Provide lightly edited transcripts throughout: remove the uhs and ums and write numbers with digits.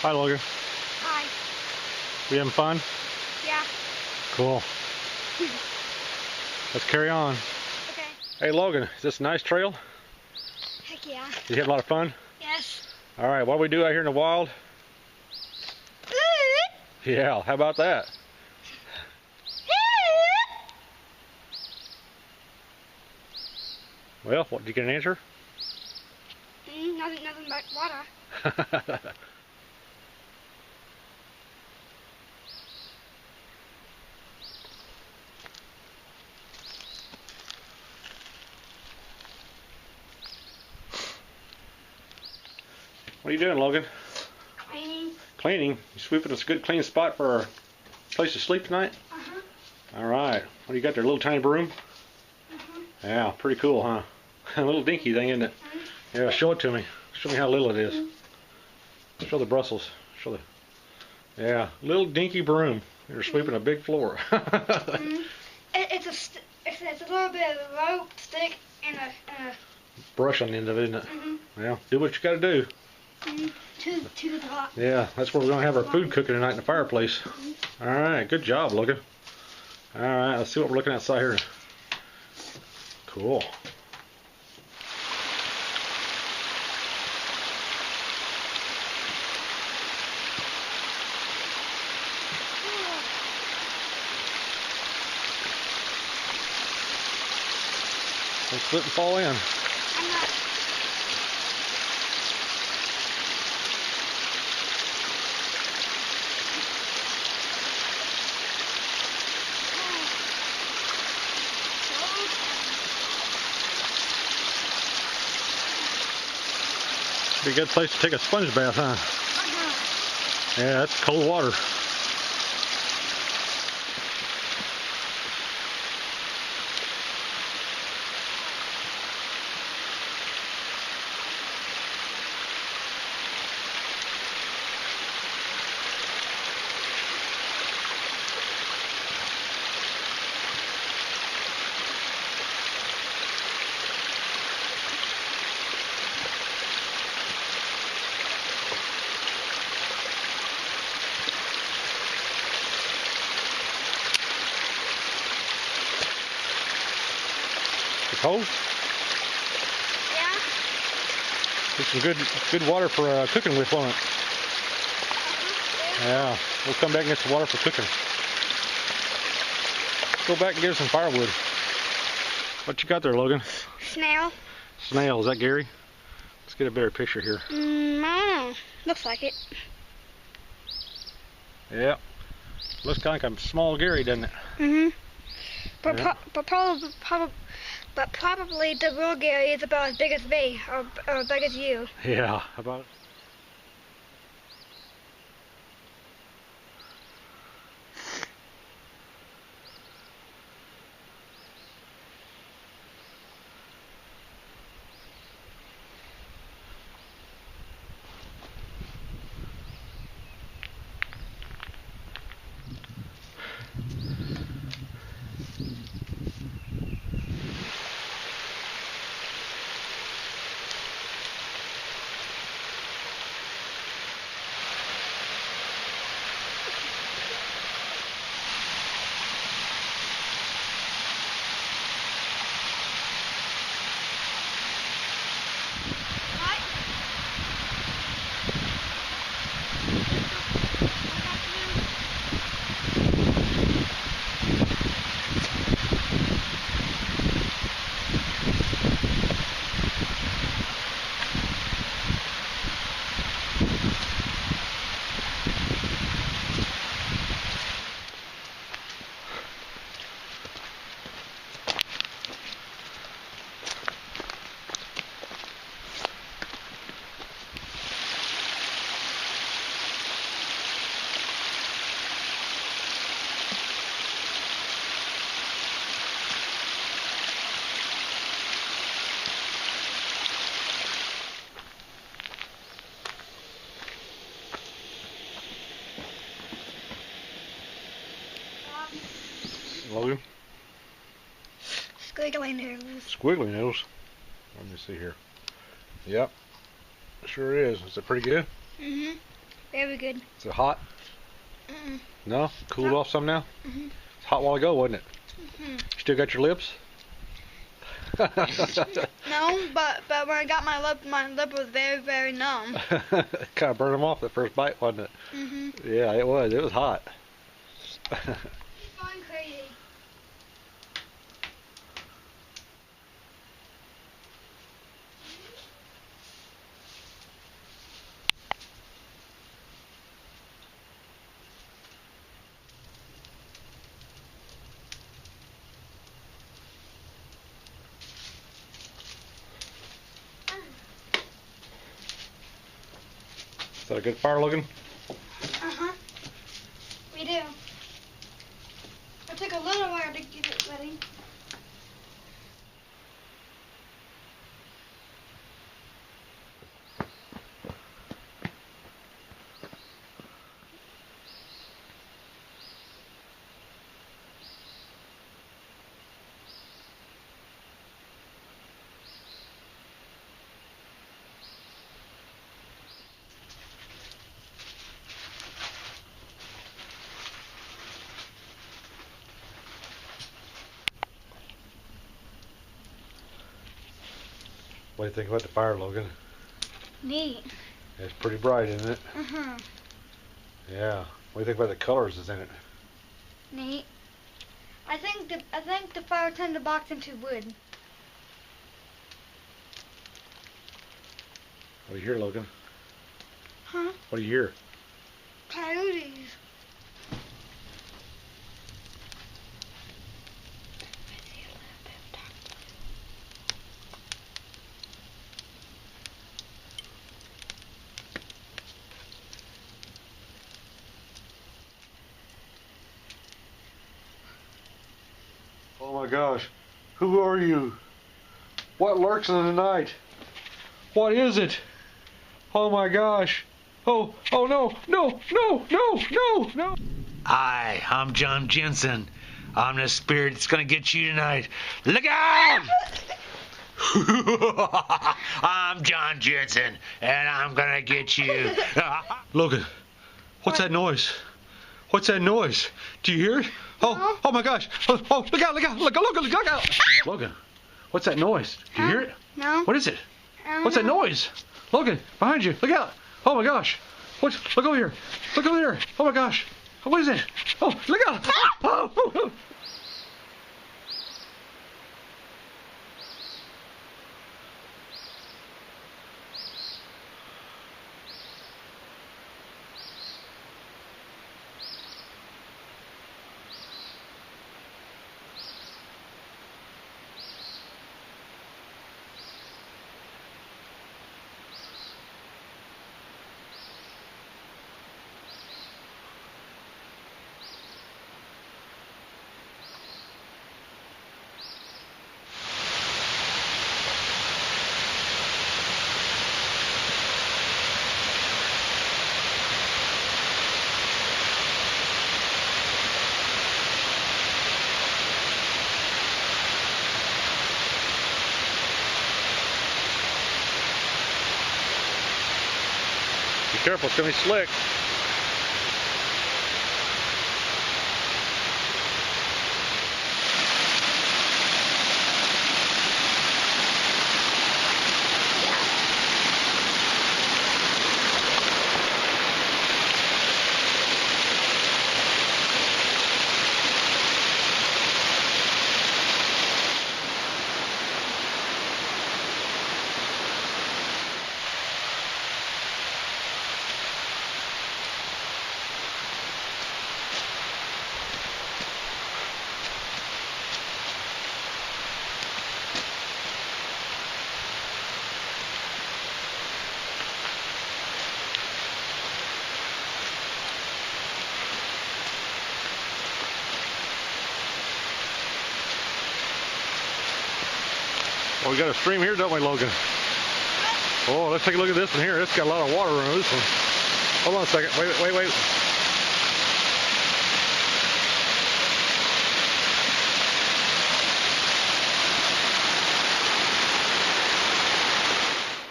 Hi, Logan. Hi. We having fun? Yeah. Cool. Let's carry on. Okay. Hey, Logan, is this a nice trail? Heck yeah. Did you have a lot of fun? Yes. All right, what do we do out here in the wild? Yeah, how about that? Well, what, did you get an answer? Nothing but water. What are you doing, Logan? Cleaning. Cleaning? You sweeping us a good clean spot for our place to sleep tonight? Uh-huh. All right. What do you got there, a little tiny broom? Uh-huh. Yeah, pretty cool, huh? A little dinky thing, isn't it? Yeah, show it to me. Show me how little it is. Show the Brussels. Show the... Yeah, little dinky broom. You're sweeping a big floor. It's a little bit of a rope, stick, and a brush on the end of it, isn't it? Yeah, do what you got to do. To the top. Yeah, that's where we're going to have our food cooking tonight in the fireplace. All right, good job, Logan. All right, let's see what we're looking outside here. Cool. Don't slip and fall in. I'm not. Be a good place to take a sponge bath, huh? Yeah, that's cold water. Cold? Yeah. Get some good water for cooking with, won't it? Yeah, we'll come back and get some water for cooking. Go back and get some firewood. What you got there, Logan? Snail. Snail, is that Gary? Let's get a better picture here. I don't know. Looks like it. Yeah. Looks kind of like a small Gary, doesn't it? But Yeah. probably the real Gary is about as big as me, or as big as you. Yeah, how about it? Logan? Squiggly noodles. Squiggly noodles. Let me see here. Yep. Sure is. Is it pretty good? Very good. Is it hot? Mm-mm. No? Cooled off some now? Mm-hmm. It's hot a while ago, wasn't it? Mm-hmm. Still got your lips? No, but when I got my lip was very, very numb. Kind of burned them off the first bite, wasn't it? Mm-hmm. Yeah, it was. It was hot. He's going crazy. Is that a good fire, Logan? Uh-huh. We do. It took a little while to get it ready. What do you think about the fire, Logan? Neat. It's pretty bright, isn't it? Uh-huh. Yeah. What do you think about the colors that's in it? Neat. I think the fire turned the box into wood. What do you hear, Logan? Huh? What do you hear? Coyotes. Oh my gosh. Who are you? What lurks in the night? What is it? Oh my gosh. Oh no, no, no, no, no, no. Hi, I'm John Jensen. I'm the spirit that's gonna get you tonight. Look out! I'm John Jensen, and I'm gonna get you. Logan, what's that noise? What's that noise? Do you hear it? Oh my gosh. Oh, look out, look out, look out. Logan, what's that noise? Do you hear it? No. What is it? I don't What's that know. noise? Logan, behind you. Look out. Oh my gosh. Look over here. Look over there. Oh my gosh. What is it? Oh, look out. Oh. Be careful, it's going to be slick. Well, we got a stream here, don't we, Logan? Oh, let's take a look at this one here. It's got a lot of water in this one. Hold on a second. Wait.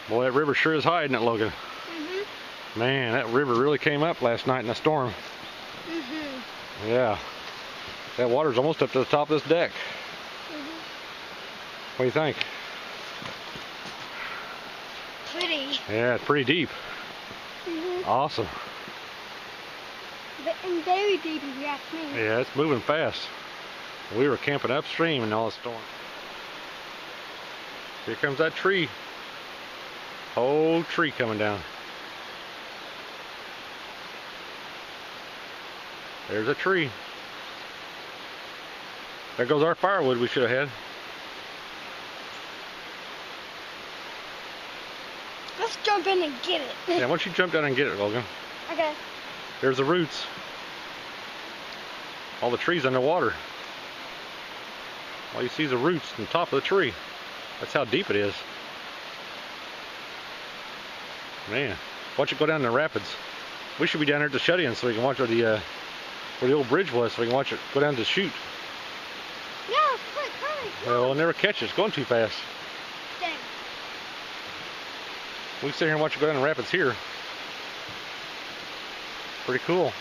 Boy, that river sure is hiding it, Logan. Mhm. Man, that river really came up last night in a storm. Mm-hmm. Yeah. That water's almost up to the top of this deck. Mm-hmm. What do you think? Pretty. Yeah, it's pretty deep. Mm-hmm. Awesome. And very deep if you ask me. Yeah, it's moving fast. We were camping upstream in all the storm. Here comes that tree. Whole tree coming down. There's a tree. There goes our firewood we should have had. Let's jump in and get it. Yeah, why don't you jump down and get it, Logan? Okay. There's the roots. All the trees underwater. All you see is the roots on the top of the tree. That's how deep it is. Man, watch it go down the rapids. We should be down there at the shut-in so we can watch where the old bridge was, so we can watch it go down to the chute. Yeah, quick, hurry. Well, we'll never catch it. It's going too fast. Dang. We can sit here and watch it go down the rapids here. Pretty cool.